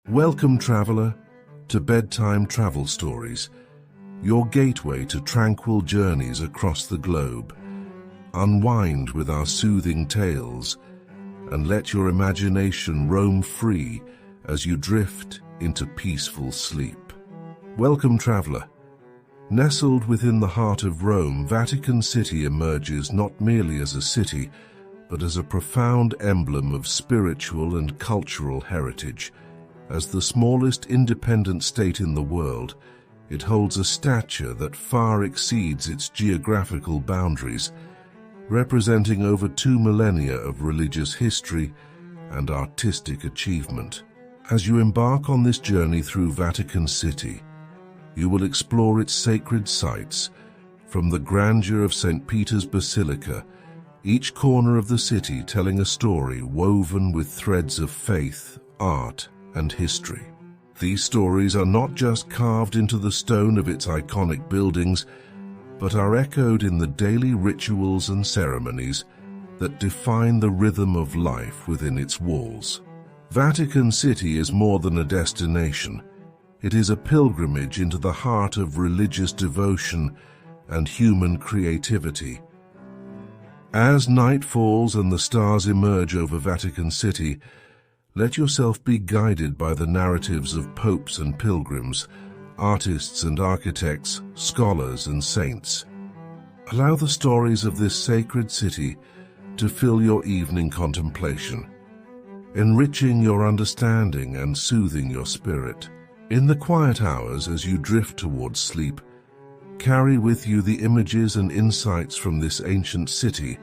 Welcome, traveler, to Bedtime Travel Stories, your gateway to tranquil journeys across the globe. Unwind with our soothing tales and let your imagination roam free as you drift into peaceful sleep. Welcome, traveler. Nestled within the heart of Rome, Vatican City emerges not merely as a city, but as a profound emblem of spiritual and cultural heritage. As the smallest independent state in the world, it holds a stature that far exceeds its geographical boundaries, representing over 2 millennia of religious history and artistic achievement. As you embark on this journey through Vatican City, you will explore its sacred sites, from the grandeur of St. Peter's Basilica, each corner of the city telling a story woven with threads of faith, art, and history. These stories are not just carved into the stone of its iconic buildings, but are echoed in the daily rituals and ceremonies that define the rhythm of life within its walls. Vatican City is more than a destination. It is a pilgrimage into the heart of religious devotion and human creativity. As night falls and the stars emerge over Vatican City, let yourself be guided by the narratives of popes and pilgrims, artists and architects, scholars and saints. Allow the stories of this sacred city to fill your evening contemplation, enriching your understanding and soothing your spirit. In the quiet hours as you drift towards sleep, carry with you the images and insights from this ancient city,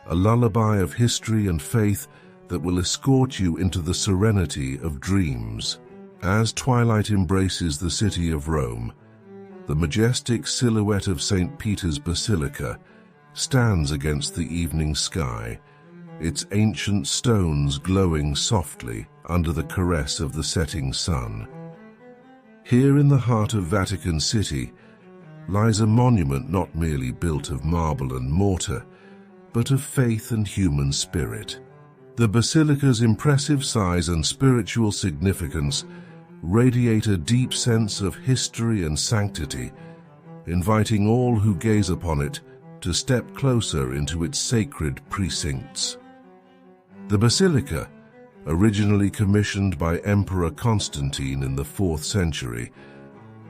a lullaby of history and faith that will escort you into the serenity of dreams. As twilight embraces the city of Rome, the majestic silhouette of St. Peter's Basilica stands against the evening sky, its ancient stones glowing softly under the caress of the setting sun. Here in the heart of Vatican City lies a monument not merely built of marble and mortar, but of faith and human spirit. The Basilica's impressive size and spiritual significance radiate a deep sense of history and sanctity, inviting all who gaze upon it to step closer into its sacred precincts. The Basilica, originally commissioned by Emperor Constantine in the 4th century,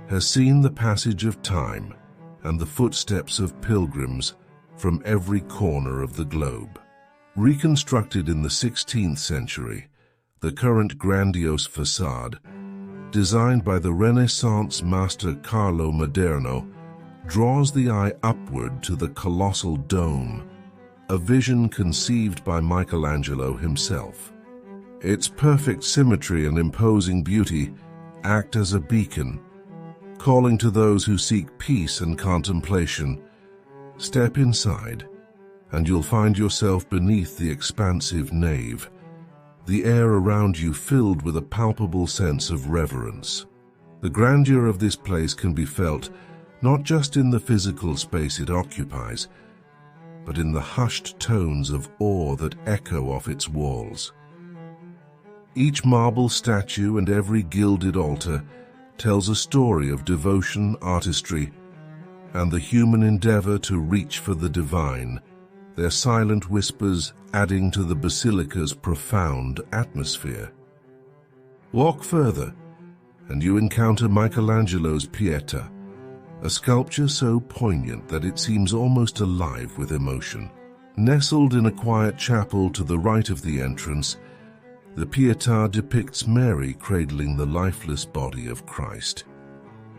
has seen the passage of time and the footsteps of pilgrims from every corner of the globe. Reconstructed in the 16th century, the current grandiose facade, designed by the Renaissance master Carlo Maderno, draws the eye upward to the colossal dome, a vision conceived by Michelangelo himself. Its perfect symmetry and imposing beauty act as a beacon, calling to those who seek peace and contemplation. Step inside, and you'll find yourself beneath the expansive nave, the air around you filled with a palpable sense of reverence. The grandeur of this place can be felt not just in the physical space it occupies, but in the hushed tones of awe that echo off its walls. Each marble statue and every gilded altar tells a story of devotion, artistry, and the human endeavor to reach for the divine, their silent whispers adding to the Basilica's profound atmosphere. Walk further, and you encounter Michelangelo's Pieta, a sculpture so poignant that it seems almost alive with emotion. Nestled in a quiet chapel to the right of the entrance, the Pietà depicts Mary cradling the lifeless body of Christ.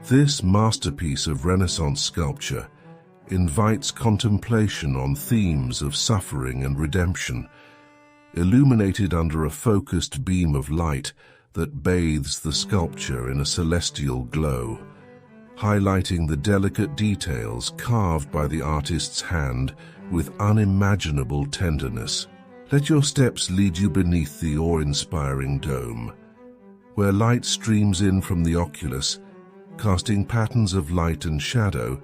This masterpiece of Renaissance sculpture invites contemplation on themes of suffering and redemption, illuminated under a focused beam of light that bathes the sculpture in a celestial glow, highlighting the delicate details carved by the artist's hand with unimaginable tenderness. Let your steps lead you beneath the awe-inspiring dome, where light streams in from the oculus, casting patterns of light and shadow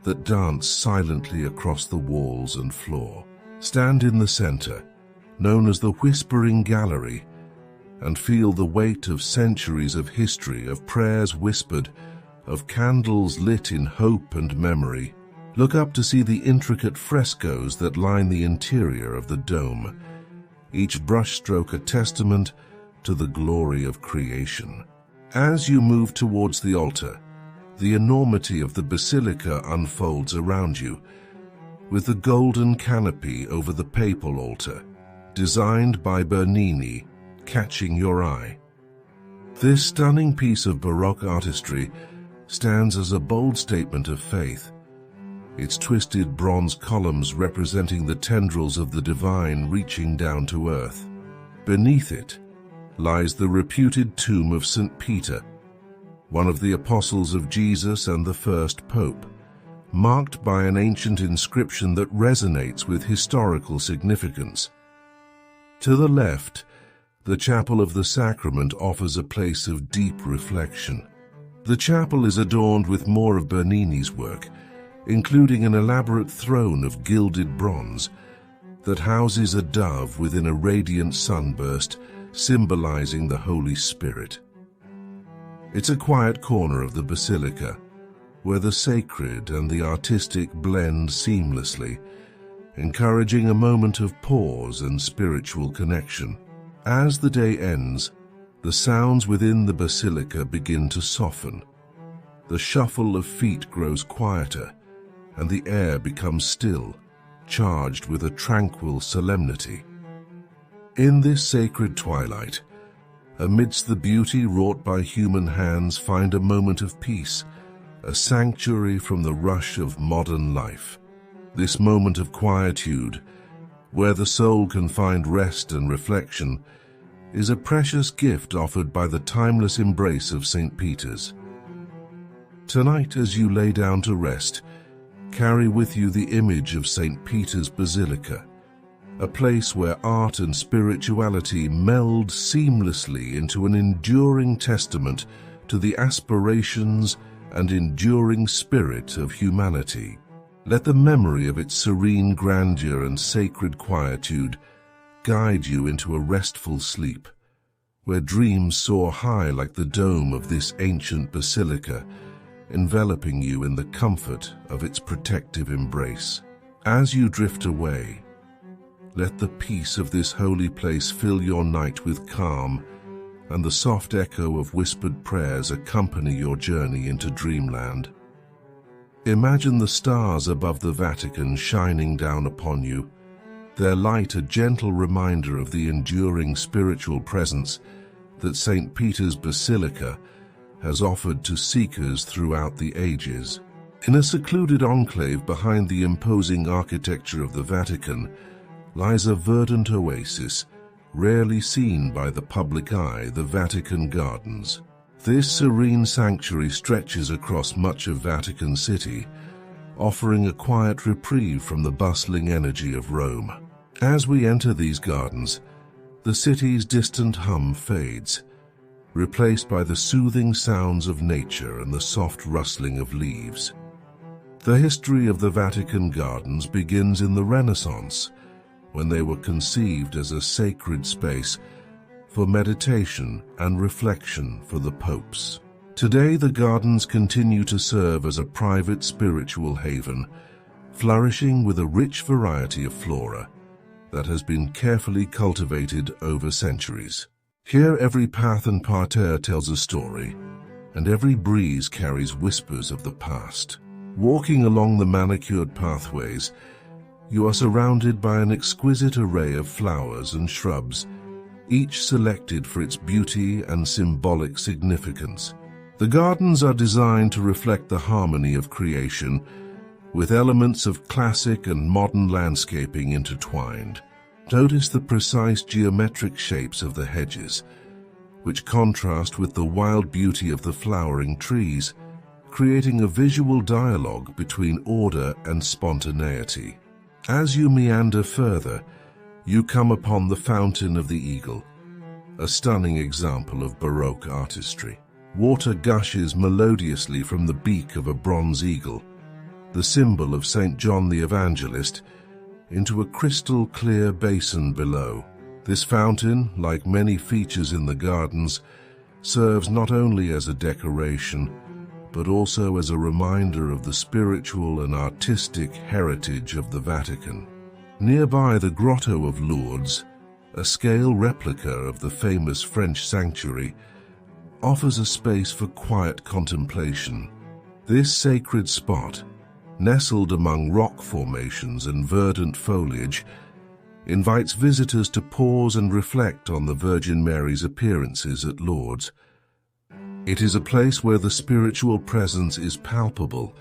that dance silently across the walls and floor. Stand in the center, known as the Whispering Gallery, and feel the weight of centuries of history, of prayers whispered, of candles lit in hope and memory. Look up to see the intricate frescoes that line the interior of the dome, each brushstroke a testament to the glory of creation. As you move towards the altar, the enormity of the Basilica unfolds around you, with the golden canopy over the papal altar, designed by Bernini, catching your eye. This stunning piece of Baroque artistry stands as a bold statement of faith, its twisted bronze columns representing the tendrils of the divine reaching down to earth. Beneath it lies the reputed tomb of St. Peter, one of the apostles of Jesus and the first pope, marked by an ancient inscription that resonates with historical significance. To the left, the Chapel of the Sacrament offers a place of deep reflection. The chapel is adorned with more of Bernini's work, including an elaborate throne of gilded bronze that houses a dove within a radiant sunburst, symbolizing the Holy Spirit. It's a quiet corner of the Basilica, where the sacred and the artistic blend seamlessly, encouraging a moment of pause and spiritual connection. As the day ends, the sounds within the Basilica begin to soften. The shuffle of feet grows quieter, and the air becomes still, charged with a tranquil solemnity. In this sacred twilight, amidst the beauty wrought by human hands, find a moment of peace, a sanctuary from the rush of modern life. This moment of quietude, where the soul can find rest and reflection, is a precious gift offered by the timeless embrace of St. Peter's. Tonight, as you lay down to rest, carry with you the image of St. Peter's Basilica, a place where art and spirituality meld seamlessly into an enduring testament to the aspirations and enduring spirit of humanity. Let the memory of its serene grandeur and sacred quietude guide you into a restful sleep, where dreams soar high like the dome of this ancient basilica, enveloping you in the comfort of its protective embrace. As you drift away, let the peace of this holy place fill your night with calm, and the soft echo of whispered prayers accompany your journey into dreamland. Imagine the stars above the Vatican shining down upon you, their light a gentle reminder of the enduring spiritual presence that St. Peter's Basilica has offered to seekers throughout the ages. In a secluded enclave behind the imposing architecture of the Vatican lies a verdant oasis, rarely seen by the public eye, the Vatican Gardens. This serene sanctuary stretches across much of Vatican City, offering a quiet reprieve from the bustling energy of Rome. As we enter these gardens, the city's distant hum fades, replaced by the soothing sounds of nature and the soft rustling of leaves. The history of the Vatican Gardens begins in the Renaissance, when they were conceived as a sacred space for meditation and reflection for the popes. Today, the gardens continue to serve as a private spiritual haven, flourishing with a rich variety of flora that has been carefully cultivated over centuries. Here, every path and parterre tells a story, and every breeze carries whispers of the past. Walking along the manicured pathways, you are surrounded by an exquisite array of flowers and shrubs, each selected for its beauty and symbolic significance. The gardens are designed to reflect the harmony of creation, with elements of classic and modern landscaping intertwined. Notice the precise geometric shapes of the hedges, which contrast with the wild beauty of the flowering trees, creating a visual dialogue between order and spontaneity. As you meander further, you come upon the Fountain of the Eagle, a stunning example of Baroque artistry. Water gushes melodiously from the beak of a bronze eagle, the symbol of St. John the Evangelist, into a crystal-clear basin below. This fountain, like many features in the gardens, serves not only as a decoration, but also as a reminder of the spiritual and artistic heritage of the Vatican. Nearby, the Grotto of Lourdes, a scale replica of the famous French sanctuary, offers a space for quiet contemplation. This sacred spot, nestled among rock formations and verdant foliage, invites visitors to pause and reflect on the Virgin Mary's appearances at Lourdes. It is a place where the spiritual presence is palpable,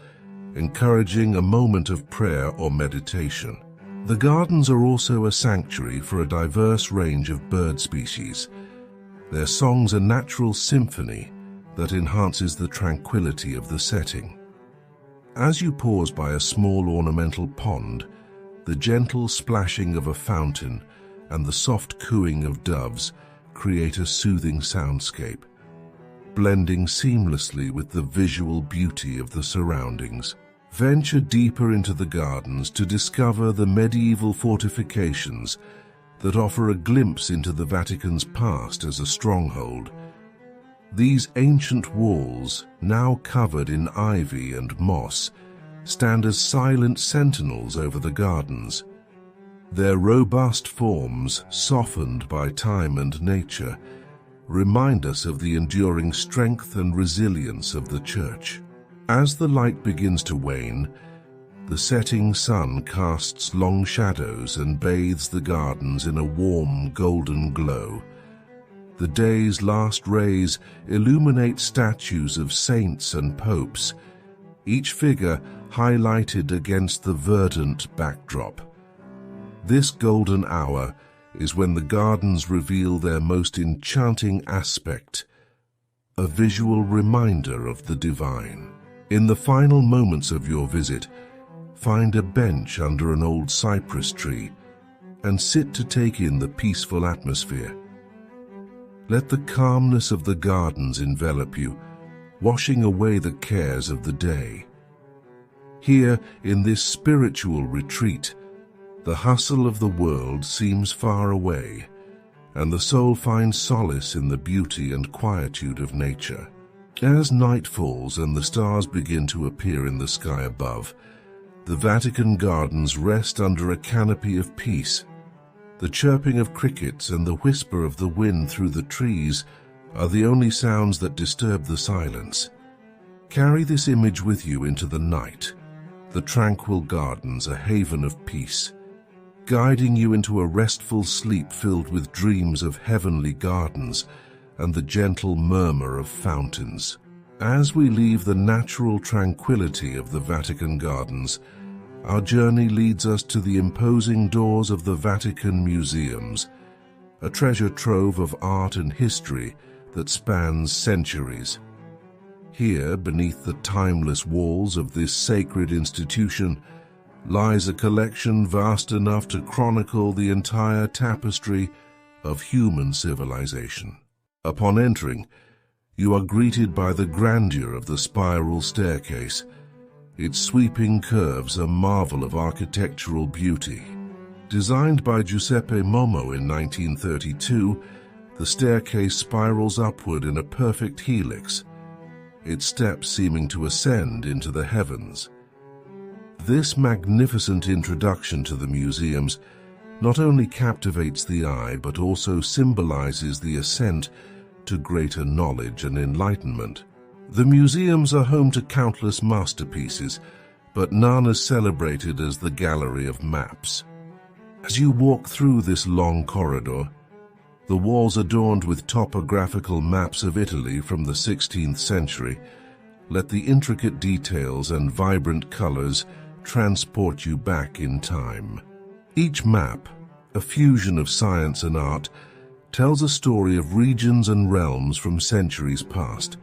encouraging a moment of prayer or meditation. The gardens are also a sanctuary for a diverse range of bird species. Their songs a natural symphony that enhances the tranquility of the setting. As you pause by a small ornamental pond, the gentle splashing of a fountain and the soft cooing of doves create a soothing soundscape, blending seamlessly with the visual beauty of the surroundings. Venture deeper into the gardens to discover the medieval fortifications that offer a glimpse into the Vatican's past as a stronghold. These ancient walls, now covered in ivy and moss, stand as silent sentinels over the gardens. Their robust forms, softened by time and nature, remind us of the enduring strength and resilience of the Church. As the light begins to wane, the setting sun casts long shadows and bathes the gardens in a warm golden glow. The day's last rays illuminate statues of saints and popes, each figure highlighted against the verdant backdrop. This golden hour is when the gardens reveal their most enchanting aspect, a visual reminder of the divine. In the final moments of your visit, find a bench under an old cypress tree and sit to take in the peaceful atmosphere. Let the calmness of the gardens envelop you, washing away the cares of the day. Here, in this spiritual retreat, the hustle of the world seems far away, and the soul finds solace in the beauty and quietude of nature. As night falls and the stars begin to appear in the sky above, the Vatican Gardens rest under a canopy of peace. The chirping of crickets and the whisper of the wind through the trees are the only sounds that disturb the silence. Carry this image with you into the night. The tranquil gardens, a haven of peace, guiding you into a restful sleep filled with dreams of heavenly gardens and the gentle murmur of fountains. As we leave the natural tranquility of the Vatican Gardens, our journey leads us to the imposing doors of the Vatican Museums, a treasure trove of art and history that spans centuries. Here, beneath the timeless walls of this sacred institution, lies a collection vast enough to chronicle the entire tapestry of human civilization. Upon entering, you are greeted by the grandeur of the spiral staircase, its sweeping curves a marvel of architectural beauty. Designed by Giuseppe Momo in 1932, the staircase spirals upward in a perfect helix, its steps seeming to ascend into the heavens. This magnificent introduction to the museums not only captivates the eye but also symbolizes the ascent to greater knowledge and enlightenment. The museums are home to countless masterpieces, but none as celebrated as the Gallery of Maps. As you walk through this long corridor, the walls adorned with topographical maps of Italy from the 16th century let the intricate details and vibrant colors transport you back in time. Each map, a fusion of science and art, tells a story of regions and realms from centuries past,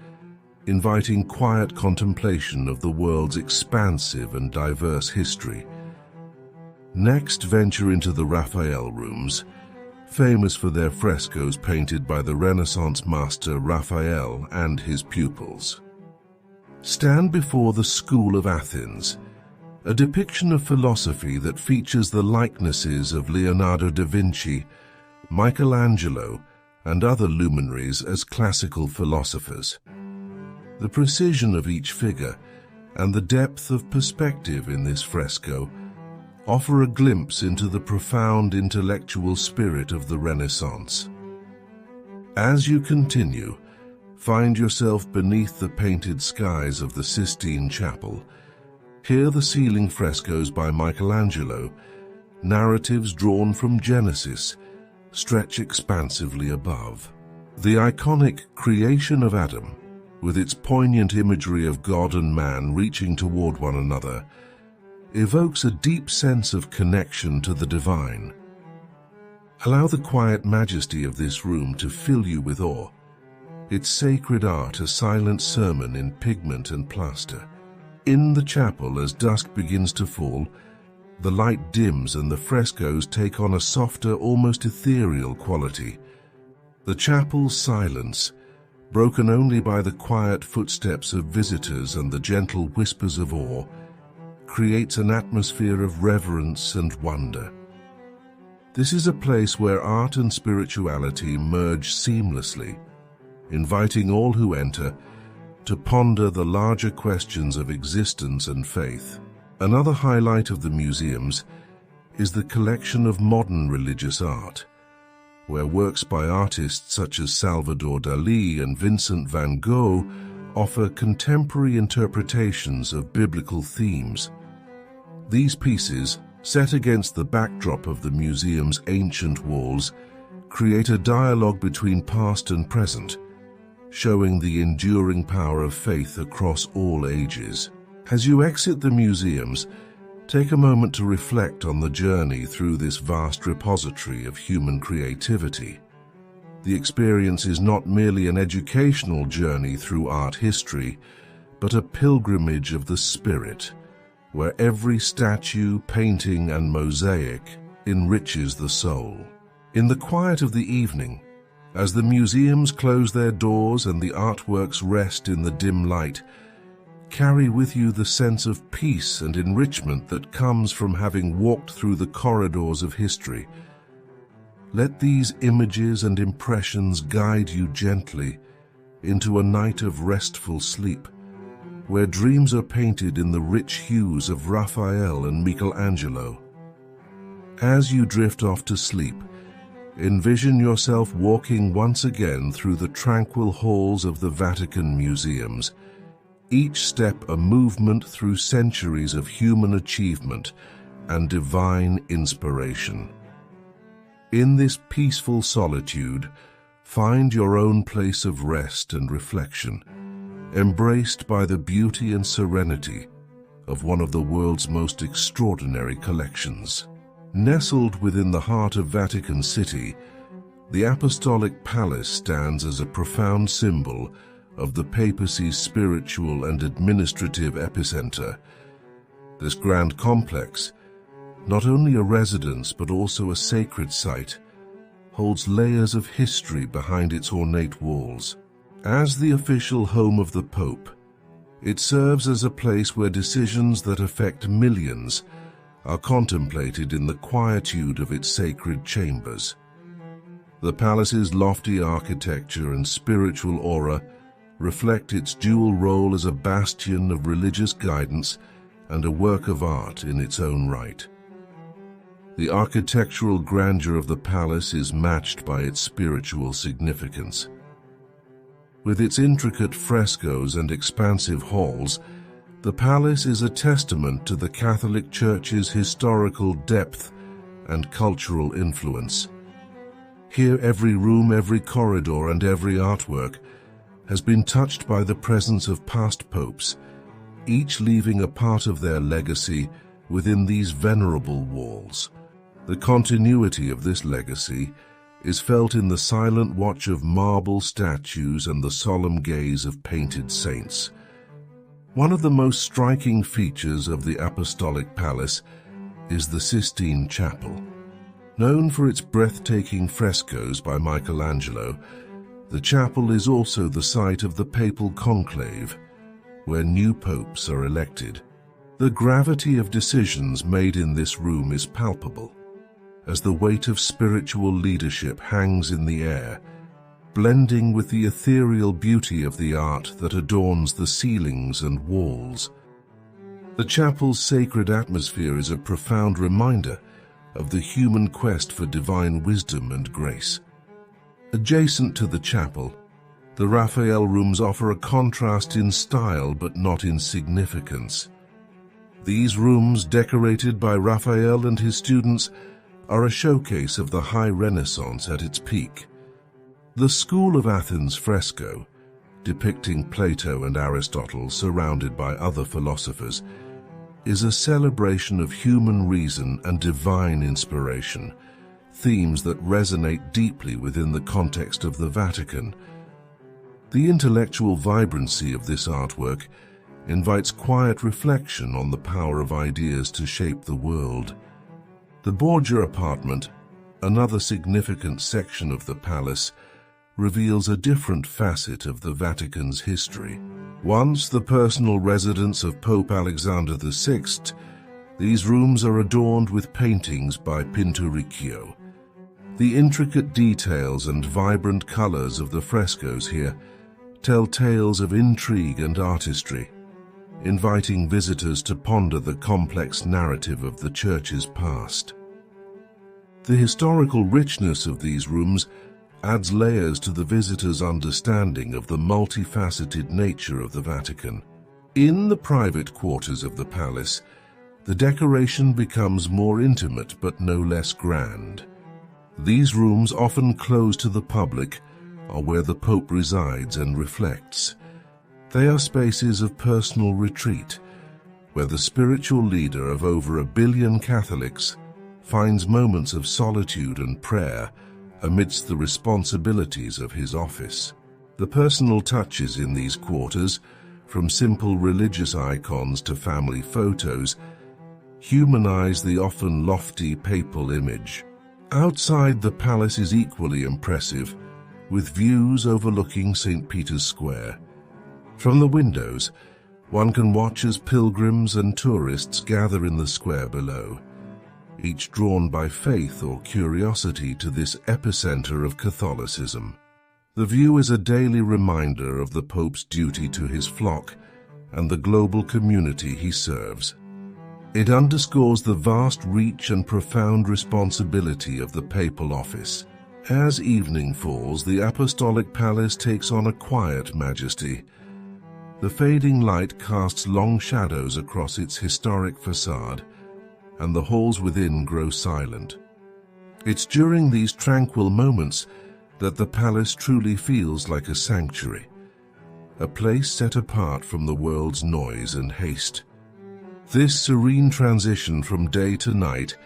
inviting quiet contemplation of the world's expansive and diverse history. Next, venture into the Raphael rooms, famous for their frescoes painted by the Renaissance master Raphael and his pupils. Stand before the School of Athens, a depiction of philosophy that features the likenesses of Leonardo da Vinci, Michelangelo, and other luminaries as classical philosophers. The precision of each figure and the depth of perspective in this fresco offer a glimpse into the profound intellectual spirit of the Renaissance. As you continue, find yourself beneath the painted skies of the Sistine Chapel. Hear the ceiling frescoes by Michelangelo, narratives drawn from Genesis, stretch expansively above. The iconic Creation of Adam, with its poignant imagery of God and man reaching toward one another, evokes a deep sense of connection to the divine. Allow the quiet majesty of this room to fill you with awe, its sacred art a silent sermon in pigment and plaster. In the chapel, as dusk begins to fall, the light dims and the frescoes take on a softer, almost ethereal quality. The chapel's silence, broken only by the quiet footsteps of visitors and the gentle whispers of awe, creates an atmosphere of reverence and wonder. This is a place where art and spirituality merge seamlessly, inviting all who enter to ponder the larger questions of existence and faith. Another highlight of the museums is the collection of modern religious art, where works by artists such as Salvador Dalí and Vincent van Gogh offer contemporary interpretations of biblical themes. These pieces, set against the backdrop of the museum's ancient walls, create a dialogue between past and present, showing the enduring power of faith across all ages. As you exit the museums, take a moment to reflect on the journey through this vast repository of human creativity. The experience is not merely an educational journey through art history, but a pilgrimage of the spirit, where every statue, painting, and mosaic enriches the soul. In the quiet of the evening, as the museums close their doors and the artworks rest in the dim light, carry with you the sense of peace and enrichment that comes from having walked through the corridors of history. Let these images and impressions guide you gently into a night of restful sleep, where dreams are painted in the rich hues of Raphael and Michelangelo. As you drift off to sleep, envision yourself walking once again through the tranquil halls of the Vatican museums, each step a movement through centuries of human achievement and divine inspiration. In this peaceful solitude, find your own place of rest and reflection, embraced by the beauty and serenity of one of the world's most extraordinary collections. Nestled within the heart of Vatican City, the Apostolic Palace stands as a profound symbol of the papacy's spiritual and administrative epicenter. This grand complex, not only a residence but also a sacred site, holds layers of history behind its ornate walls. As the official home of the Pope, it serves as a place where decisions that affect millions are contemplated in the quietude of its sacred chambers. The palace's lofty architecture and spiritual aura reflect its dual role as a bastion of religious guidance and a work of art in its own right. The architectural grandeur of the palace is matched by its spiritual significance. With its intricate frescoes and expansive halls, the palace is a testament to the Catholic Church's historical depth and cultural influence. Here, every room, every corridor, and every artwork has been touched by the presence of past popes, each leaving a part of their legacy within these venerable walls. The continuity of this legacy is felt in the silent watch of marble statues and the solemn gaze of painted saints. One of the most striking features of the Apostolic Palace is the Sistine Chapel. Known for its breathtaking frescoes by Michelangelo, the chapel is also the site of the papal conclave, where new popes are elected. The gravity of decisions made in this room is palpable, as the weight of spiritual leadership hangs in the air, blending with the ethereal beauty of the art that adorns the ceilings and walls. The chapel's sacred atmosphere is a profound reminder of the human quest for divine wisdom and grace. Adjacent to the chapel, the Raphael rooms offer a contrast in style but not in significance. These rooms, decorated by Raphael and his students, are a showcase of the High Renaissance at its peak. The School of Athens fresco, depicting Plato and Aristotle surrounded by other philosophers, is a celebration of human reason and divine inspiration, themes that resonate deeply within the context of the Vatican. The intellectual vibrancy of this artwork invites quiet reflection on the power of ideas to shape the world. The Borgia apartment, another significant section of the palace, reveals a different facet of the Vatican's history. Once the personal residence of Pope Alexander VI, these rooms are adorned with paintings by Pinturicchio. The intricate details and vibrant colors of the frescoes here tell tales of intrigue and artistry, inviting visitors to ponder the complex narrative of the Church's past. The historical richness of these rooms adds layers to the visitor's understanding of the multifaceted nature of the Vatican. In the private quarters of the palace, the decoration becomes more intimate but no less grand. These rooms, often closed to the public, are where the Pope resides and reflects. They are spaces of personal retreat, where the spiritual leader of over 1 billion Catholics finds moments of solitude and prayer amidst the responsibilities of his office. The personal touches in these quarters, from simple religious icons to family photos, humanize the often lofty papal image. Outside, the palace is equally impressive, with views overlooking St. Peter's Square. From the windows, one can watch as pilgrims and tourists gather in the square below, each drawn by faith or curiosity to this epicenter of Catholicism. The view is a daily reminder of the Pope's duty to his flock and the global community he serves. It underscores the vast reach and profound responsibility of the papal office. As evening falls, the Apostolic Palace takes on a quiet majesty. The fading light casts long shadows across its historic facade, and the halls within grow silent. It's during these tranquil moments that the palace truly feels like a sanctuary, a place set apart from the world's noise and haste. This serene transition from day to night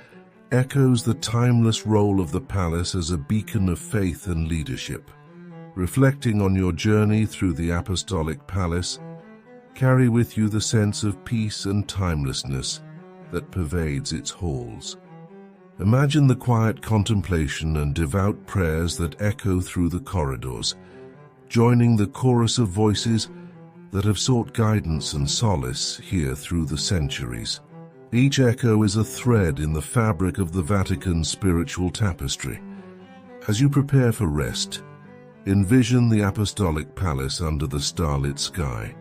echoes the timeless role of the palace as a beacon of faith and leadership. Reflecting on your journey through the Apostolic Palace, carry with you the sense of peace and timelessness that pervades its halls. Imagine the quiet contemplation and devout prayers that echo through the corridors, joining the chorus of voices that have sought guidance and solace here through the centuries. Each echo is a thread in the fabric of the Vatican's spiritual tapestry. As you prepare for rest, envision the Apostolic Palace under the starlit sky,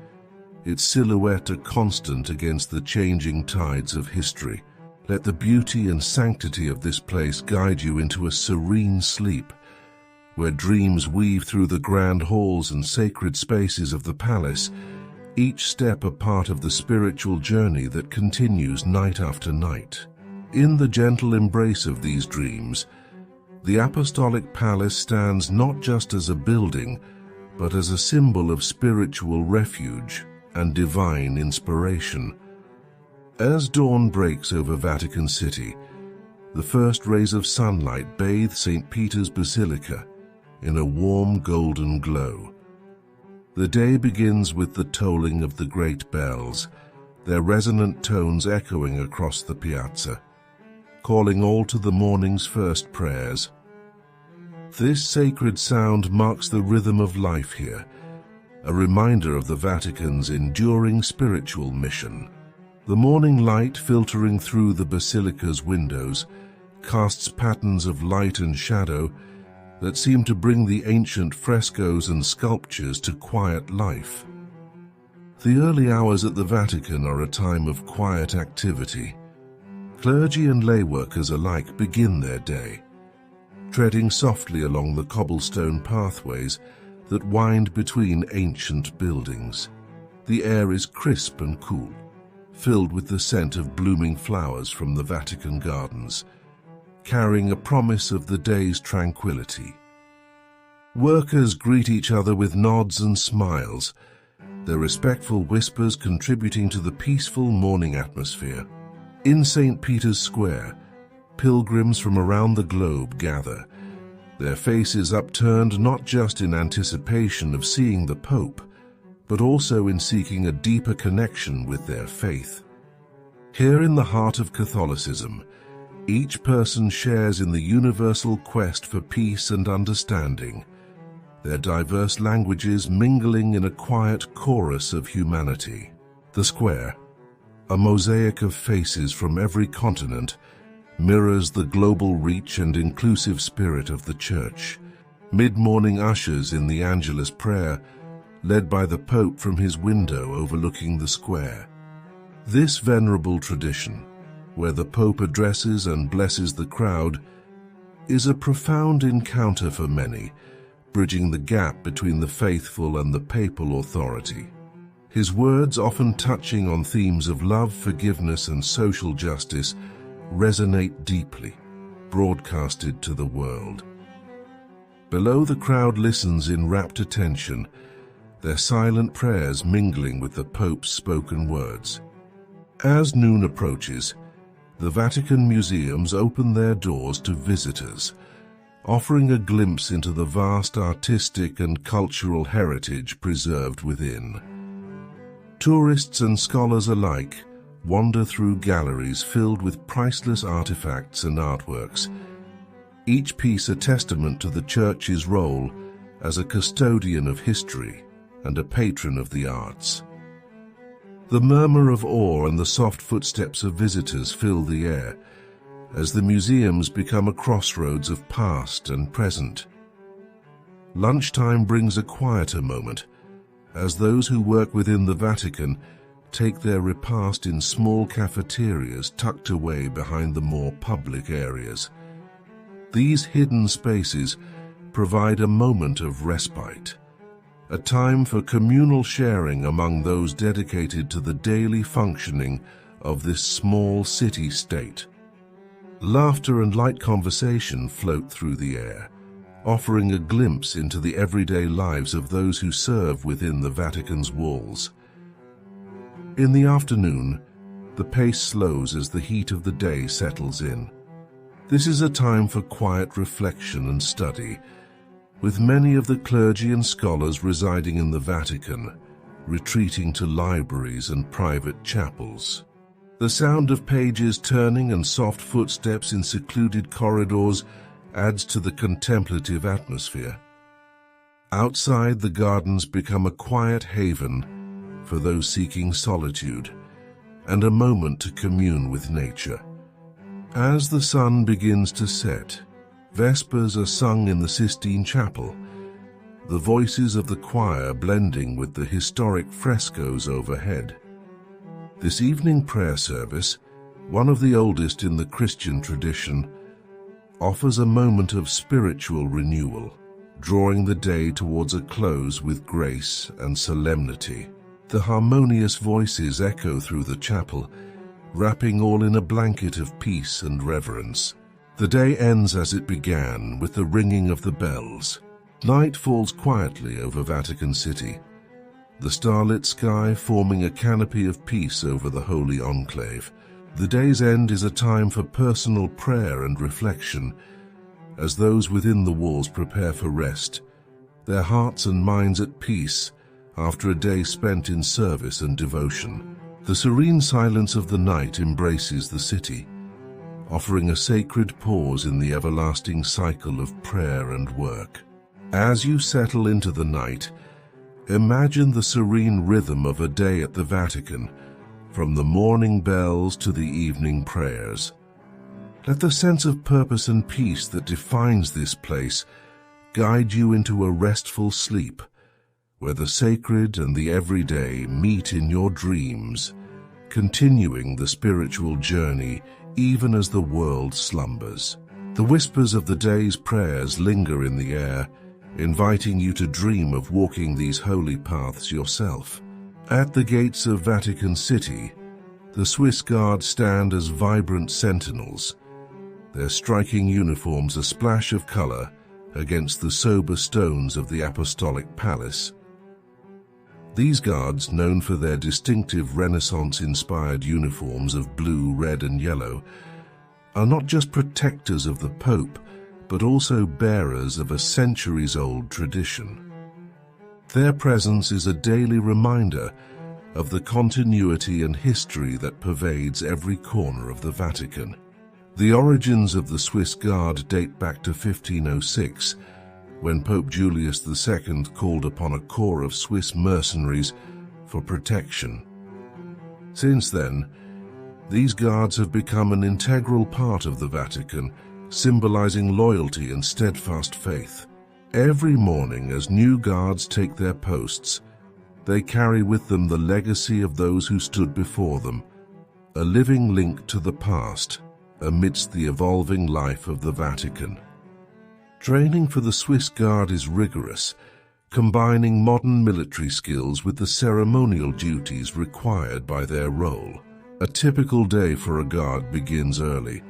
its silhouette a constant against the changing tides of history. Let the beauty and sanctity of this place guide you into a serene sleep, where dreams weave through the grand halls and sacred spaces of the palace, each step a part of the spiritual journey that continues night after night. In the gentle embrace of these dreams, the Apostolic Palace stands not just as a building, but as a symbol of spiritual refuge and divine inspiration. As dawn breaks over Vatican City, the first rays of sunlight bathe St. Peter's Basilica in a warm golden glow. The day begins with the tolling of the great bells, their resonant tones echoing across the piazza, calling all to the morning's first prayers. This sacred sound marks the rhythm of life here, a reminder of the Vatican's enduring spiritual mission. The morning light filtering through the basilica's windows casts patterns of light and shadow that seem to bring the ancient frescoes and sculptures to quiet life. The early hours at the Vatican are a time of quiet activity. Clergy and lay workers alike begin their day, treading softly along the cobblestone pathways that wind between ancient buildings. The air is crisp and cool, filled with the scent of blooming flowers from the Vatican Gardens, carrying a promise of the day's tranquility. Workers greet each other with nods and smiles, their respectful whispers contributing to the peaceful morning atmosphere. In St. Peter's Square, pilgrims from around the globe gather, their faces upturned not just in anticipation of seeing the Pope, but also in seeking a deeper connection with their faith. Here in the heart of Catholicism, each person shares in the universal quest for peace and understanding, their diverse languages mingling in a quiet chorus of humanity. The square, a mosaic of faces from every continent, mirrors the global reach and inclusive spirit of the Church. Mid-morning ushers in the Angelus prayer, led by the Pope from his window overlooking the square. This venerable tradition, where the Pope addresses and blesses the crowd, is a profound encounter for many, bridging the gap between the faithful and the papal authority. His words, often touching on themes of love, forgiveness, and social justice, resonate deeply, broadcasted to the world. Below, the crowd listens in rapt attention, their silent prayers mingling with the Pope's spoken words. As noon approaches, the Vatican museums open their doors to visitors, offering a glimpse into the vast artistic and cultural heritage preserved within. Tourists and scholars alike wander through galleries filled with priceless artifacts and artworks, each piece a testament to the Church's role as a custodian of history and a patron of the arts. The murmur of awe and the soft footsteps of visitors fill the air, as the museums become a crossroads of past and present. Lunchtime brings a quieter moment, as those who work within the Vatican take their repast in small cafeterias tucked away behind the more public areas. These hidden spaces provide a moment of respite, a time for communal sharing among those dedicated to the daily functioning of this small city-state. Laughter and light conversation float through the air, offering a glimpse into the everyday lives of those who serve within the Vatican's walls. In the afternoon, the pace slows as the heat of the day settles in. This is a time for quiet reflection and study, with many of the clergy and scholars residing in the Vatican retreating to libraries and private chapels. The sound of pages turning and soft footsteps in secluded corridors adds to the contemplative atmosphere. Outside, the gardens become a quiet haven for those seeking solitude and a moment to commune with nature. As the sun begins to set, Vespers are sung in the Sistine Chapel, the voices of the choir blending with the historic frescoes overhead. This evening prayer service, one of the oldest in the Christian tradition, offers a moment of spiritual renewal, drawing the day towards a close with grace and solemnity. The harmonious voices echo through the chapel, wrapping all in a blanket of peace and reverence. The day ends as it began, with the ringing of the bells. Night falls quietly over Vatican City, the starlit sky forming a canopy of peace over the holy enclave. The day's end is a time for personal prayer and reflection, as those within the walls prepare for rest, their hearts and minds at peace after a day spent in service and devotion. The serene silence of the night embraces the city, offering a sacred pause in the everlasting cycle of prayer and work. As you settle into the night, imagine the serene rhythm of a day at the Vatican, from the morning bells to the evening prayers. Let the sense of purpose and peace that defines this place guide you into a restful sleep, where the sacred and the everyday meet in your dreams, continuing the spiritual journey even as the world slumbers. The whispers of the day's prayers linger in the air, inviting you to dream of walking these holy paths yourself. At the gates of Vatican City, the Swiss Guards stand as vibrant sentinels, their striking uniforms a splash of color against the sober stones of the Apostolic Palace. These guards, known for their distinctive Renaissance-inspired uniforms of blue, red, and yellow, are not just protectors of the Pope, but also bearers of a centuries-old tradition. Their presence is a daily reminder of the continuity and history that pervades every corner of the Vatican. The origins of the Swiss Guard date back to 1506, when Pope Julius II called upon a corps of Swiss mercenaries for protection. Since then, these guards have become an integral part of the Vatican, symbolizing loyalty and steadfast faith. Every morning, as new guards take their posts, they carry with them the legacy of those who stood before them, a living link to the past amidst the evolving life of the Vatican. Training for the Swiss Guard is rigorous, combining modern military skills with the ceremonial duties required by their role. A typical day for a guard begins early,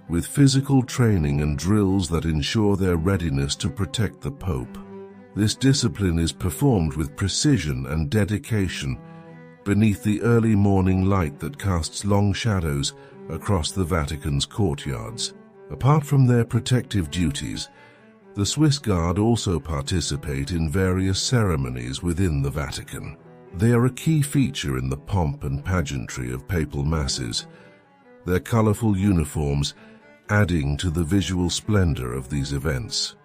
with physical training and drills that ensure their readiness to protect the Pope. This discipline is performed with precision and dedication beneath the early morning light that casts long shadows across the Vatican's courtyards. Apart from their protective duties, the Swiss Guard also participate in various ceremonies within the Vatican. They are a key feature in the pomp and pageantry of papal masses, their colorful uniforms adding to the visual splendor of these events.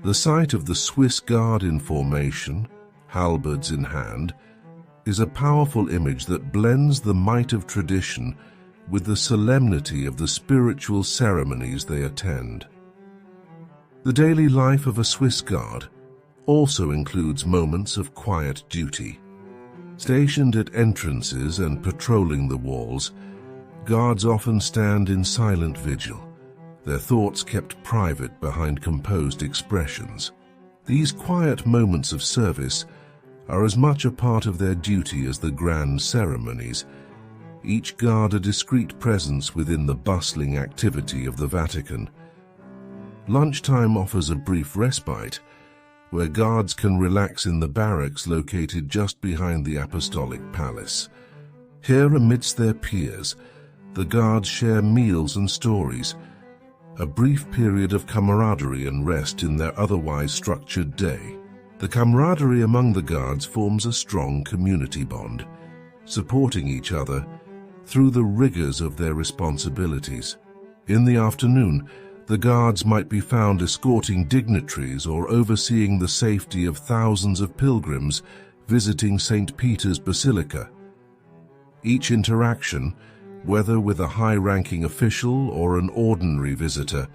The sight of the Swiss Guard in formation, halberds in hand, is a powerful image that blends the might of tradition with the solemnity of the spiritual ceremonies they attend. The daily life of a Swiss Guard also includes moments of quiet duty. Stationed at entrances and patrolling the walls, guards often stand in silent vigil, their thoughts kept private behind composed expressions. These quiet moments of service are as much a part of their duty as the grand ceremonies, each guard a discreet presence within the bustling activity of the Vatican. Lunchtime offers a brief respite, where guards can relax in the barracks located just behind the Apostolic Palace. Here, amidst their peers, the guards share meals and stories, a brief period of camaraderie and rest in their otherwise structured day. The camaraderie among the guards forms a strong community bond, supporting each other through the rigors of their responsibilities. In the afternoon, the guards might be found escorting dignitaries or overseeing the safety of thousands of pilgrims visiting St. Peter's Basilica. Each interaction, whether with a high-ranking official or an ordinary visitor,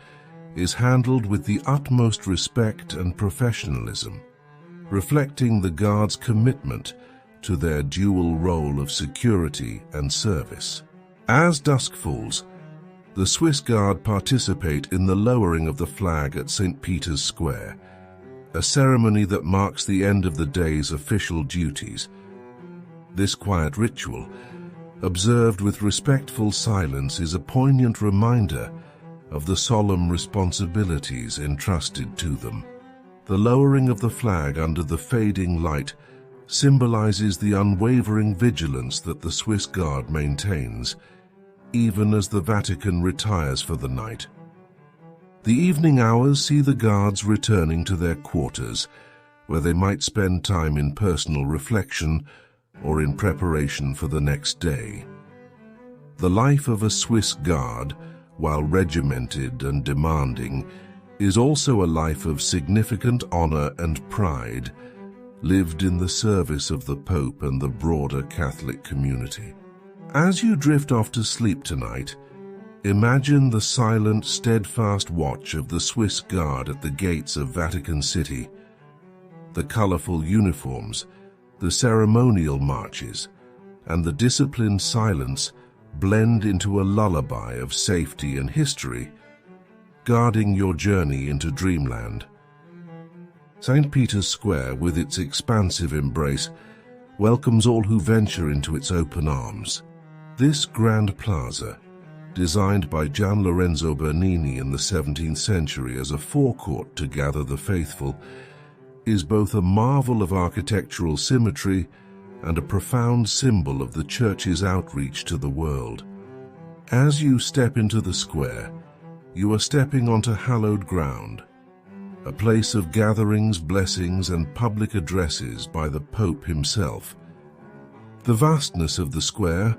is handled with the utmost respect and professionalism, reflecting the guards' commitment to their dual role of security and service. As dusk falls, the Swiss Guard participate in the lowering of the flag at St. Peter's Square, a ceremony that marks the end of the day's official duties. This quiet ritual, observed with respectful silence, is a poignant reminder of the solemn responsibilities entrusted to them. The lowering of the flag under the fading light symbolizes the unwavering vigilance that the Swiss Guard maintains, even as the Vatican retires for the night. The evening hours see the guards returning to their quarters, where they might spend time in personal reflection or in preparation for the next day. The life of a Swiss Guard, while regimented and demanding, is also a life of significant honor and pride, lived in the service of the Pope and the broader Catholic community. As you drift off to sleep tonight, Imagine the silent, steadfast watch of the Swiss Guard at the gates of Vatican City. The colorful uniforms, the ceremonial marches, and the disciplined silence blend into a lullaby of safety and history, guarding your journey into dreamland. St. Peter's Square, with its expansive embrace, welcomes all who venture into its open arms. This grand plaza, designed by Gian Lorenzo Bernini in the 17th century as a forecourt to gather the faithful, is both a marvel of architectural symmetry and a profound symbol of the Church's outreach to the world. As you step into the square, you are stepping onto hallowed ground, a place of gatherings, blessings, and public addresses by the Pope himself. The vastness of the square,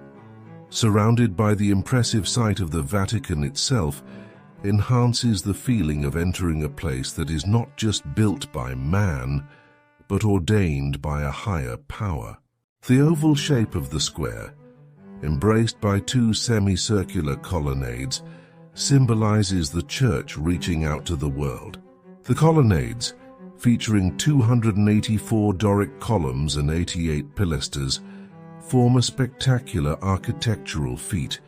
surrounded by the impressive sight of the Vatican itself, enhances the feeling of entering a place that is not just built by man, but ordained by a higher power. The oval shape of the square, embraced by two semicircular colonnades, symbolizes the Church reaching out to the world. The colonnades, featuring 284 Doric columns and 88 pilasters, form a spectacular architectural feat,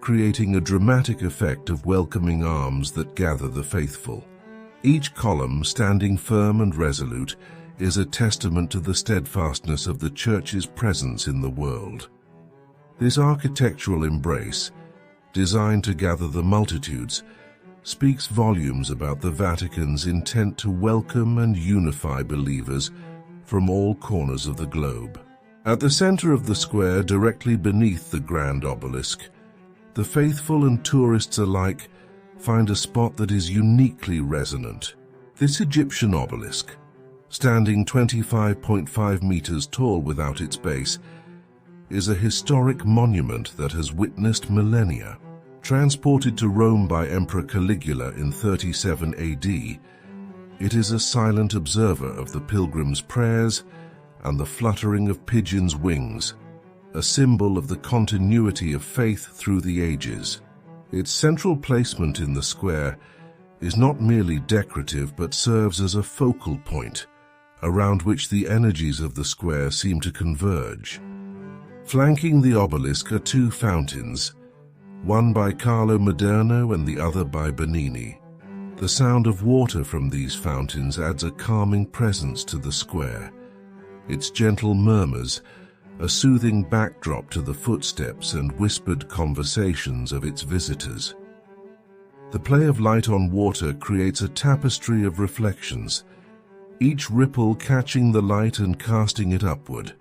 creating a dramatic effect of welcoming arms that gather the faithful. Each column, standing firm and resolute, is a testament to the steadfastness of the Church's presence in the world. This architectural embrace, designed to gather the multitudes, speaks volumes about the Vatican's intent to welcome and unify believers from all corners of the globe. At the center of the square, directly beneath the grand obelisk, the faithful and tourists alike find a spot that is uniquely resonant. This Egyptian obelisk, standing 25.5 meters tall without its base, is a historic monument that has witnessed millennia. Transported to Rome by Emperor Caligula in 37 AD, it is a silent observer of the pilgrims' prayers and the fluttering of pigeons' wings, a symbol of the continuity of faith through the ages. Its central placement in the square is not merely decorative but serves as a focal point around which the energies of the square seem to converge. Flanking the obelisk are two fountains, one by Carlo Maderno and the other by Bernini. The sound of water from these fountains adds a calming presence to the square. Its gentle murmurs, a soothing backdrop to the footsteps and whispered conversations of its visitors. The play of light on water creates a tapestry of reflections, each ripple catching the light and casting it upward,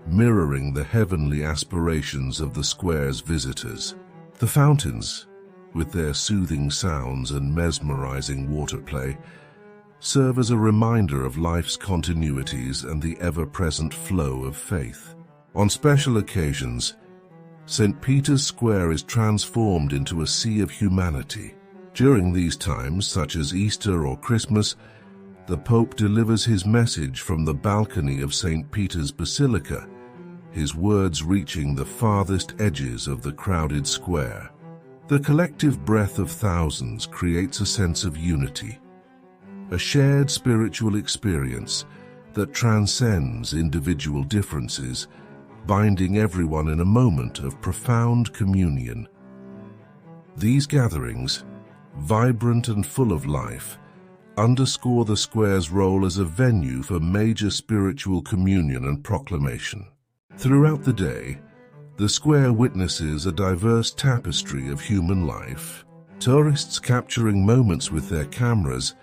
mirroring the heavenly aspirations of the square's visitors. The fountains, with their soothing sounds and mesmerizing waterplay, serve as a reminder of life's continuities and the ever-present flow of faith. On special occasions, St. Peter's Square is transformed into a sea of humanity. During these times, such as Easter or Christmas, the Pope delivers his message from the balcony of St. Peter's Basilica, his words reaching the farthest edges of the crowded square. The collective breath of thousands creates a sense of unity, a shared spiritual experience that transcends individual differences, binding everyone in a moment of profound communion. These gatherings, vibrant and full of life, underscore the square's role as a venue for major spiritual communion and proclamation. Throughout the day, the square witnesses a diverse tapestry of human life. Tourists capturing moments with their cameras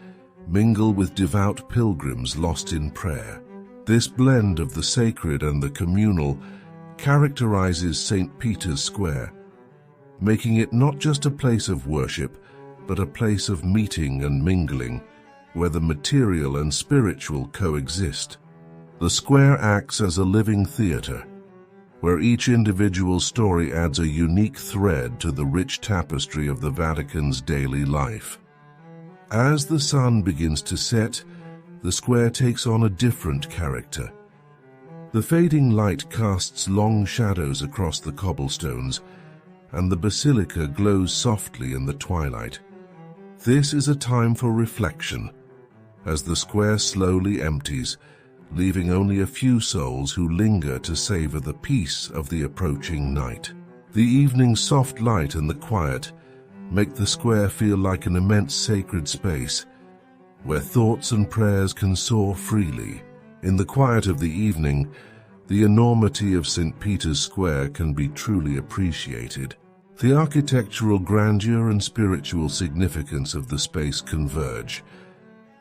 mingle with devout pilgrims lost in prayer. This blend of the sacred and the communal characterizes St. Peter's Square, making it not just a place of worship, but a place of meeting and mingling, where the material and spiritual coexist. The square acts as a living theater, where each individual story adds a unique thread to the rich tapestry of the Vatican's daily life. As the sun begins to set, the square takes on a different character. The fading light casts long shadows across the cobblestones, and the Basilica glows softly in the twilight. This is a time for reflection, as the square slowly empties, leaving only a few souls who linger to savor the peace of the approaching night. The evening's soft light and the quiet make the square feel like an immense sacred space, where thoughts and prayers can soar freely. In the quiet of the evening, the enormity of St. Peter's Square can be truly appreciated. The architectural grandeur and spiritual significance of the space converge,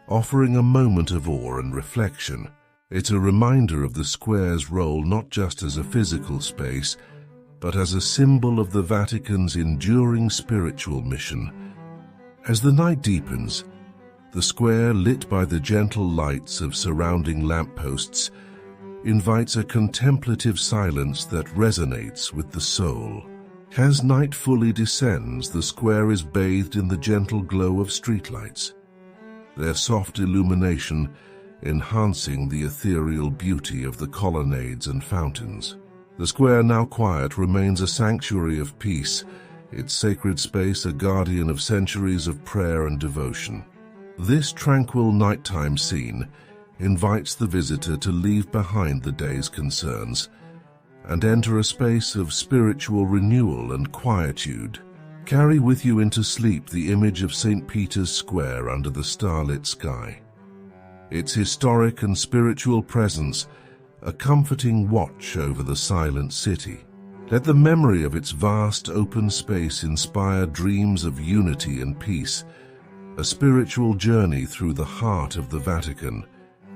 offering a moment of awe and reflection. It's a reminder of the square's role not just as a physical space, but as a symbol of the Vatican's enduring spiritual mission. As the night deepens, the square, lit by the gentle lights of surrounding lampposts, invites a contemplative silence that resonates with the soul. As night fully descends, the square is bathed in the gentle glow of streetlights, their soft illumination enhancing the ethereal beauty of the colonnades and fountains. The square, now quiet, remains a sanctuary of peace, its sacred space a guardian of centuries of prayer and devotion. This tranquil nighttime scene invites the visitor to leave behind the day's concerns and enter a space of spiritual renewal and quietude. Carry with you into sleep the image of St. Peter's Square under the starlit sky. Its historic and spiritual presence a comforting watch over the silent city. Let the memory of its vast open space inspire dreams of unity and peace, a spiritual journey through the heart of the Vatican,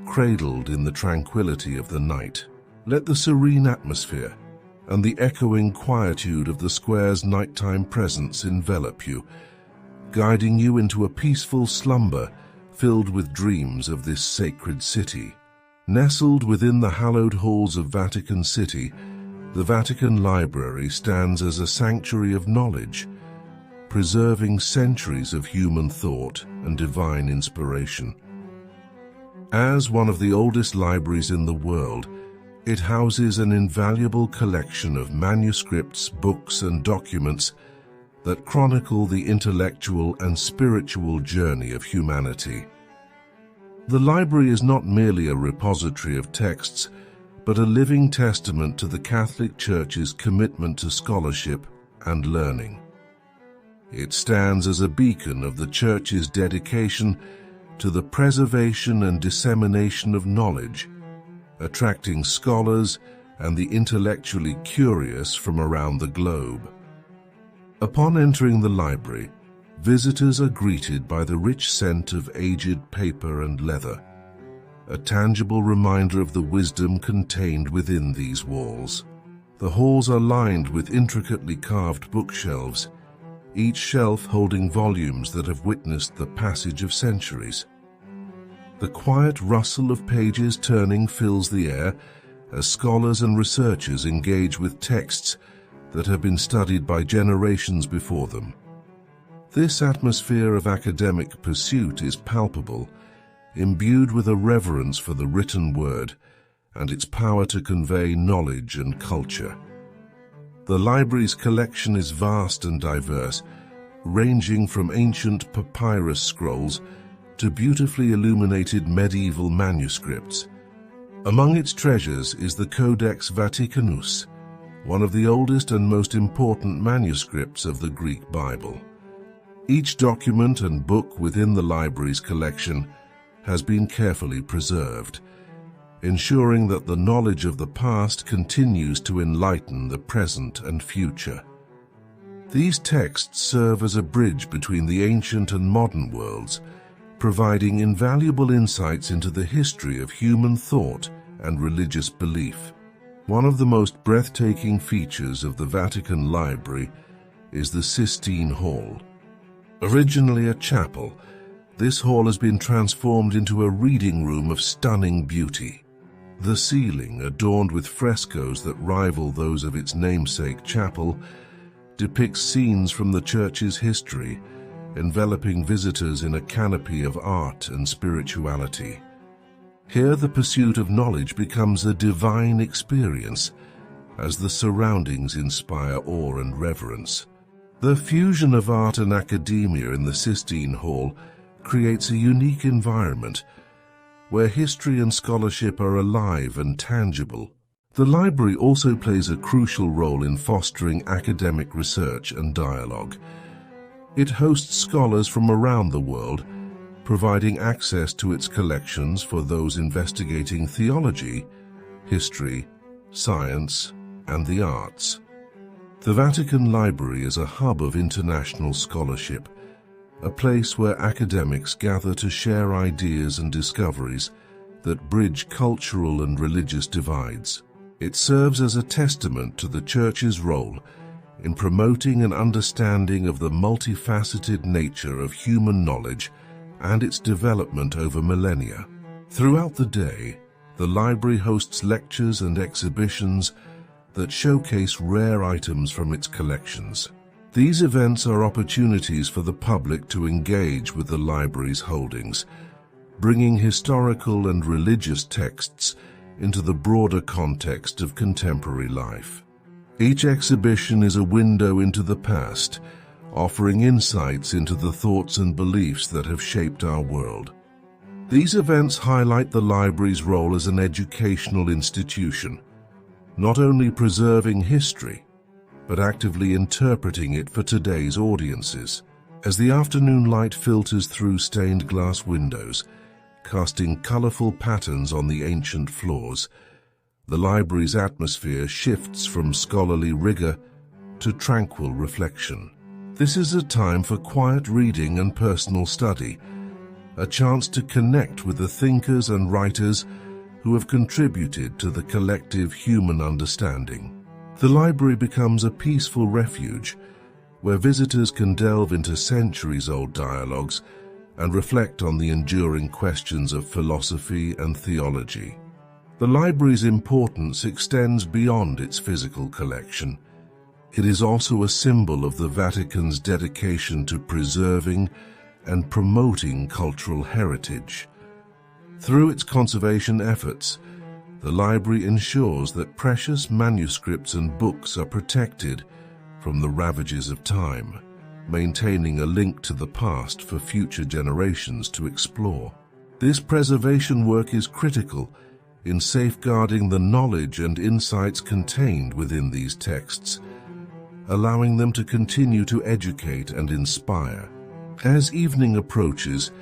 cradled in the tranquility of the night. Let the serene atmosphere and the echoing quietude of the square's nighttime presence envelop you, guiding you into a peaceful slumber filled with dreams of this sacred city. Nestled within the hallowed halls of Vatican City, the Vatican Library stands as a sanctuary of knowledge, preserving centuries of human thought and divine inspiration. As one of the oldest libraries in the world, it houses an invaluable collection of manuscripts, books, and documents that chronicle the intellectual and spiritual journey of humanity. The library is not merely a repository of texts, but a living testament to the Catholic Church's commitment to scholarship and learning. It stands as a beacon of the Church's dedication to the preservation and dissemination of knowledge, attracting scholars and the intellectually curious from around the globe. Upon entering the library, visitors are greeted by the rich scent of aged paper and leather, a tangible reminder of the wisdom contained within these walls. The halls are lined with intricately carved bookshelves, each shelf holding volumes that have witnessed the passage of centuries. The quiet rustle of pages turning fills the air as scholars and researchers engage with texts that have been studied by generations before them. This atmosphere of academic pursuit is palpable, imbued with a reverence for the written word and its power to convey knowledge and culture. The library's collection is vast and diverse, ranging from ancient papyrus scrolls to beautifully illuminated medieval manuscripts. Among its treasures is the Codex Vaticanus, one of the oldest and most important manuscripts of the Greek Bible. Each document and book within the library's collection has been carefully preserved, ensuring that the knowledge of the past continues to enlighten the present and future. These texts serve as a bridge between the ancient and modern worlds, providing invaluable insights into the history of human thought and religious belief. One of the most breathtaking features of the Vatican Library is the Sistine Hall. Originally a chapel, this hall has been transformed into a reading room of stunning beauty. The ceiling, adorned with frescoes that rival those of its namesake chapel, depicts scenes from the church's history, enveloping visitors in a canopy of art and spirituality. Here the pursuit of knowledge becomes a divine experience, as the surroundings inspire awe and reverence. The fusion of art and academia in the Sistine Hall creates a unique environment where history and scholarship are alive and tangible. The library also plays a crucial role in fostering academic research and dialogue. It hosts scholars from around the world, providing access to its collections for those investigating theology, history, science, and the arts. The Vatican Library is a hub of international scholarship, a place where academics gather to share ideas and discoveries that bridge cultural and religious divides. It serves as a testament to the Church's role in promoting an understanding of the multifaceted nature of human knowledge and its development over millennia. Throughout the day, the library hosts lectures and exhibitions that showcase rare items from its collections. These events are opportunities for the public to engage with the library's holdings, bringing historical and religious texts into the broader context of contemporary life. Each exhibition is a window into the past, offering insights into the thoughts and beliefs that have shaped our world. These events highlight the library's role as an educational institution, not only preserving history, but actively interpreting it for today's audiences. As the afternoon light filters through stained glass windows, casting colorful patterns on the ancient floors, the library's atmosphere shifts from scholarly rigor to tranquil reflection. This is a time for quiet reading and personal study, a chance to connect with the thinkers and writers who have contributed to the collective human understanding. The library becomes a peaceful refuge where visitors can delve into centuries-old dialogues and reflect on the enduring questions of philosophy and theology. The library's importance extends beyond its physical collection. It is also a symbol of the Vatican's dedication to preserving and promoting cultural heritage. Through its conservation efforts, the library ensures that precious manuscripts and books are protected from the ravages of time, maintaining a link to the past for future generations to explore. This preservation work is critical in safeguarding the knowledge and insights contained within these texts, allowing them to continue to educate and inspire. As evening approaches,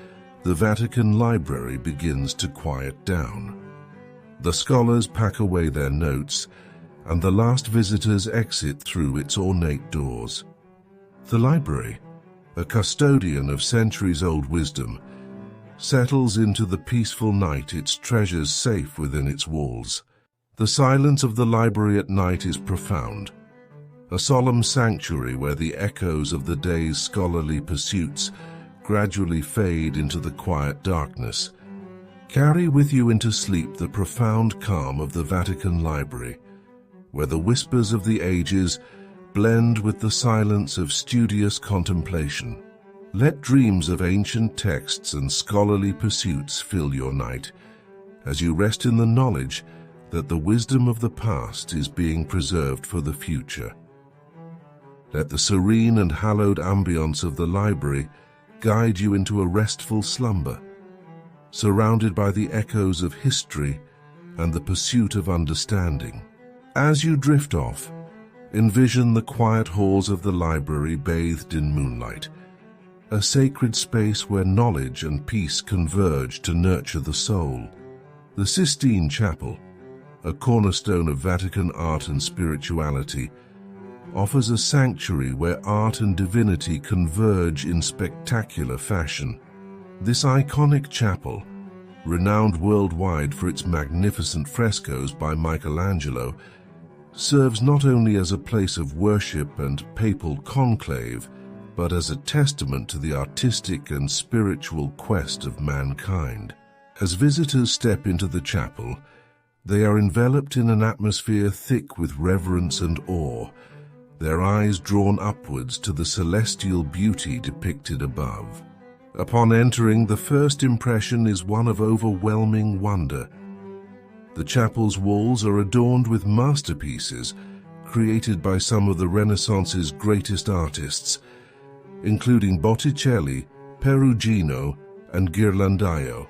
the Vatican Library begins to quiet down. The scholars pack away their notes, and the last visitors exit through its ornate doors. The library, a custodian of centuries-old wisdom, settles into the peaceful night, its treasures safe within its walls. The silence of the library at night is profound, a solemn sanctuary where the echoes of the day's scholarly pursuits gradually fade into the quiet darkness. Carry with you into sleep the profound calm of the Vatican Library, where the whispers of the ages blend with the silence of studious contemplation. Let dreams of ancient texts and scholarly pursuits fill your night, as you rest in the knowledge that the wisdom of the past is being preserved for the future. Let the serene and hallowed ambiance of the library guide you into a restful slumber, surrounded by the echoes of history and the pursuit of understanding. As you drift off, envision the quiet halls of the library bathed in moonlight, a sacred space where knowledge and peace converge to nurture the soul. The Sistine Chapel, a cornerstone of Vatican art and spirituality, offers a sanctuary where art and divinity converge in spectacular fashion. This iconic chapel, renowned worldwide for its magnificent frescoes by Michelangelo, serves not only as a place of worship and papal conclave, but as a testament to the artistic and spiritual quest of mankind. As visitors step into the chapel, they are enveloped in an atmosphere thick with reverence and awe, their eyes drawn upwards to the celestial beauty depicted above. Upon entering, the first impression is one of overwhelming wonder. The chapel's walls are adorned with masterpieces created by some of the Renaissance's greatest artists, including Botticelli, Perugino, and Ghirlandaio.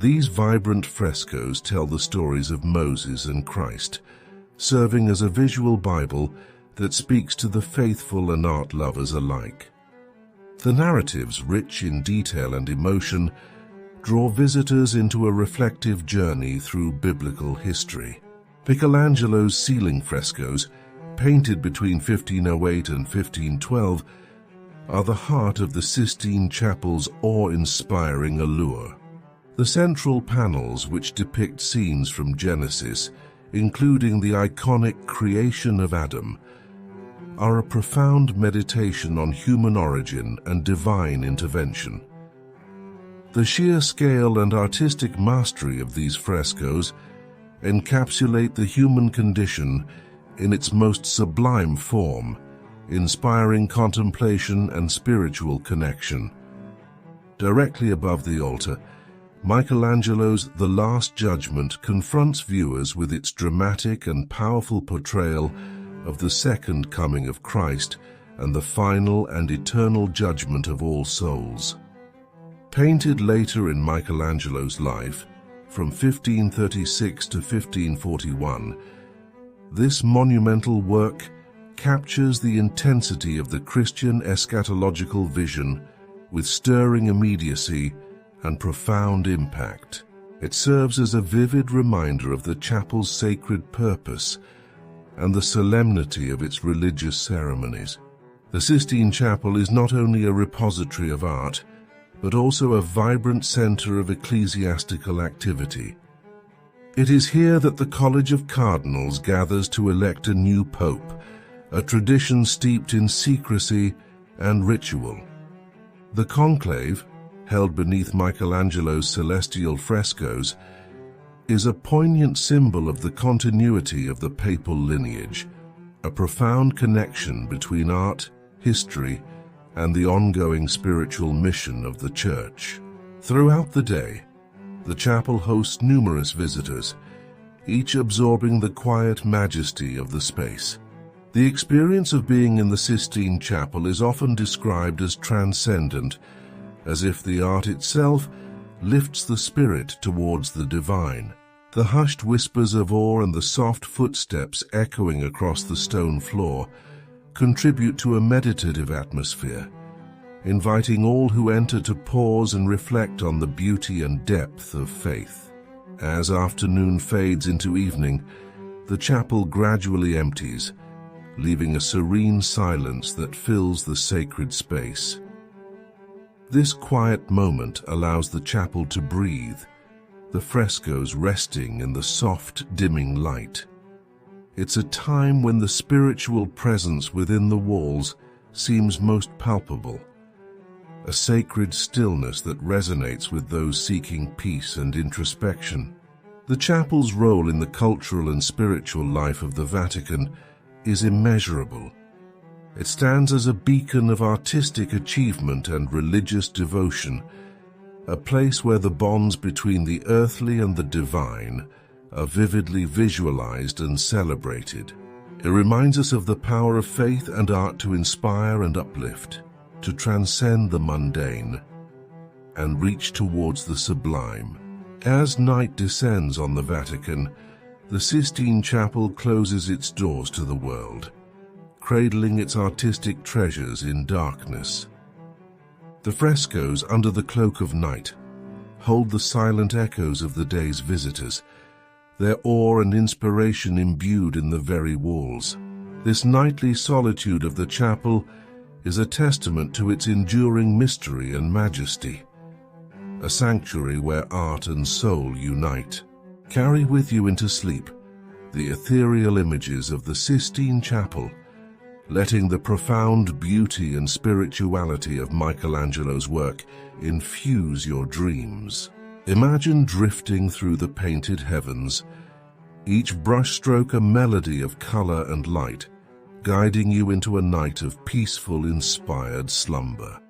These vibrant frescoes tell the stories of Moses and Christ, serving as a visual Bible that speaks to the faithful and art lovers alike. The narratives, rich in detail and emotion, draw visitors into a reflective journey through biblical history. Michelangelo's ceiling frescoes, painted between 1508 and 1512, are the heart of the Sistine Chapel's awe-inspiring allure. The central panels, which depict scenes from Genesis, including the iconic creation of Adam, are a profound meditation on human origin and divine intervention. The sheer scale and artistic mastery of these frescoes encapsulate the human condition in its most sublime form, inspiring contemplation and spiritual connection. Directly above the altar, Michelangelo's The Last Judgment confronts viewers with its dramatic and powerful portrayal of the second coming of Christ and the final and eternal judgment of all souls. Painted later in Michelangelo's life, from 1536 to 1541, this monumental work captures the intensity of the Christian eschatological vision with stirring immediacy and profound impact. It serves as a vivid reminder of the chapel's sacred purpose and the solemnity of its religious ceremonies. The Sistine Chapel is not only a repository of art, but also a vibrant center of ecclesiastical activity. It is here that the College of Cardinals gathers to elect a new pope, a tradition steeped in secrecy and ritual. The conclave, held beneath Michelangelo's celestial frescoes, is a poignant symbol of the continuity of the papal lineage, a profound connection between art, history, and the ongoing spiritual mission of the Church. Throughout the day, the chapel hosts numerous visitors, each absorbing the quiet majesty of the space. The experience of being in the Sistine Chapel is often described as transcendent, as if the art itself lifts the spirit towards the divine. The hushed whispers of awe and the soft footsteps echoing across the stone floor contribute to a meditative atmosphere, inviting all who enter to pause and reflect on the beauty and depth of faith. As afternoon fades into evening, the chapel gradually empties, leaving a serene silence that fills the sacred space. This quiet moment allows the chapel to breathe, the frescoes resting in the soft, dimming light. It's a time when the spiritual presence within the walls seems most palpable, a sacred stillness that resonates with those seeking peace and introspection. The chapel's role in the cultural and spiritual life of the Vatican is immeasurable. It stands as a beacon of artistic achievement and religious devotion, a place where the bonds between the earthly and the divine are vividly visualized and celebrated. It reminds us of the power of faith and art to inspire and uplift, to transcend the mundane and reach towards the sublime. As night descends on the Vatican, the Sistine Chapel closes its doors to the world, cradling its artistic treasures in darkness. The frescoes under the cloak of night hold the silent echoes of the day's visitors, their awe and inspiration imbued in the very walls. This nightly solitude of the chapel is a testament to its enduring mystery and majesty, a sanctuary where art and soul unite. Carry with you into sleep the ethereal images of the Sistine Chapel, letting the profound beauty and spirituality of Michelangelo's work infuse your dreams. Imagine drifting through the painted heavens, each brushstroke a melody of color and light, guiding you into a night of peaceful, inspired slumber.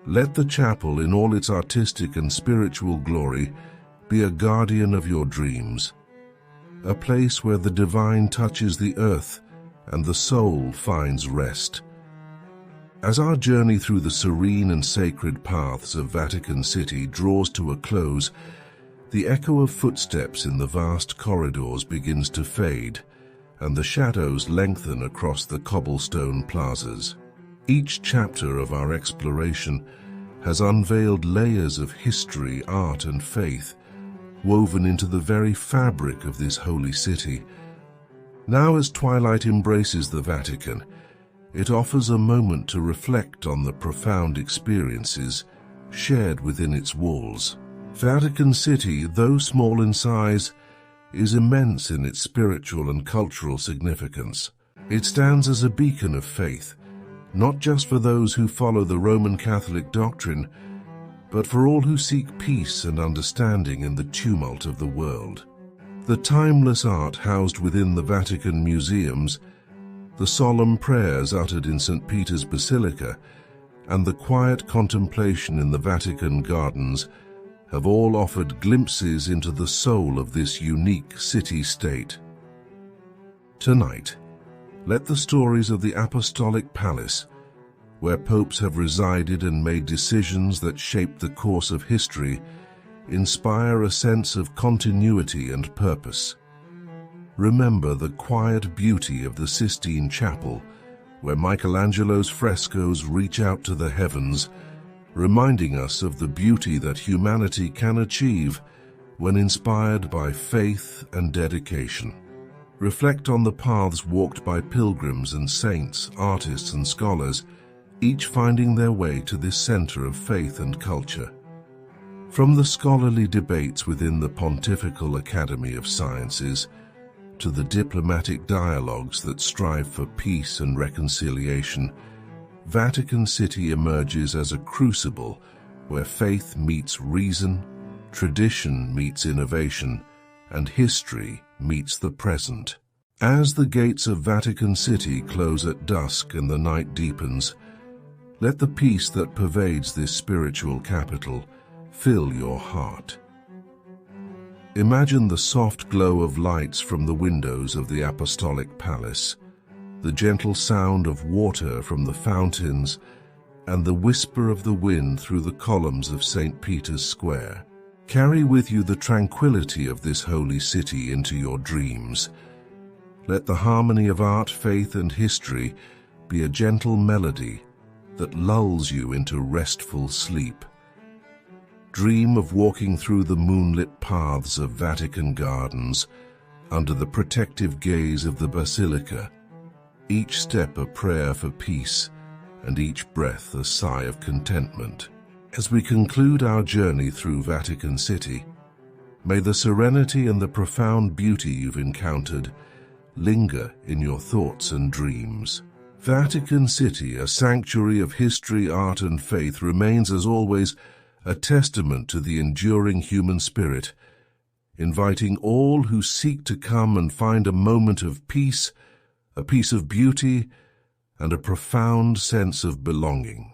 Let the chapel, in all its artistic and spiritual glory, be a guardian of your dreams, a place where the divine touches the earth and the soul finds rest. As our journey through the serene and sacred paths of Vatican City draws to a close, the echo of footsteps in the vast corridors begins to fade, and the shadows lengthen across the cobblestone plazas. Each chapter of our exploration has unveiled layers of history, art, and faith, woven into the very fabric of this holy city. Now, as twilight embraces the Vatican, it offers a moment to reflect on the profound experiences shared within its walls. Vatican City, though small in size, is immense in its spiritual and cultural significance. It stands as a beacon of faith, not just for those who follow the Roman Catholic doctrine, but for all who seek peace and understanding in the tumult of the world. The timeless art housed within the Vatican museums, the solemn prayers uttered in St. Peter's Basilica, and the quiet contemplation in the Vatican Gardens have all offered glimpses into the soul of this unique city-state. Tonight, let the stories of the Apostolic Palace, where popes have resided and made decisions that shaped the course of history, inspire a sense of continuity and purpose. Remember the quiet beauty of the Sistine Chapel, where Michelangelo's frescoes reach out to the heavens, reminding us of the beauty that humanity can achieve when inspired by faith and dedication. Reflect on the paths walked by pilgrims and saints, artists and scholars, each finding their way to this center of faith and culture. From the scholarly debates within the Pontifical Academy of Sciences to the diplomatic dialogues that strive for peace and reconciliation, Vatican City emerges as a crucible where faith meets reason, tradition meets innovation, and history meets the present. As the gates of Vatican City close at dusk and the night deepens, let the peace that pervades this spiritual capital fill your heart. Imagine the soft glow of lights from the windows of the Apostolic Palace, the gentle sound of water from the fountains, and the whisper of the wind through the columns of St. Peter's Square. Carry with you the tranquility of this holy city into your dreams. Let the harmony of art, faith, and history be a gentle melody that lulls you into restful sleep. Dream of walking through the moonlit paths of Vatican Gardens under the protective gaze of the Basilica, each step a prayer for peace and each breath a sigh of contentment. As we conclude our journey through Vatican City, may the serenity and the profound beauty you've encountered linger in your thoughts and dreams. Vatican City, a sanctuary of history, art, and faith, remains as always a testament to the enduring human spirit, inviting all who seek to come and find a moment of peace, a piece of beauty, and a profound sense of belonging.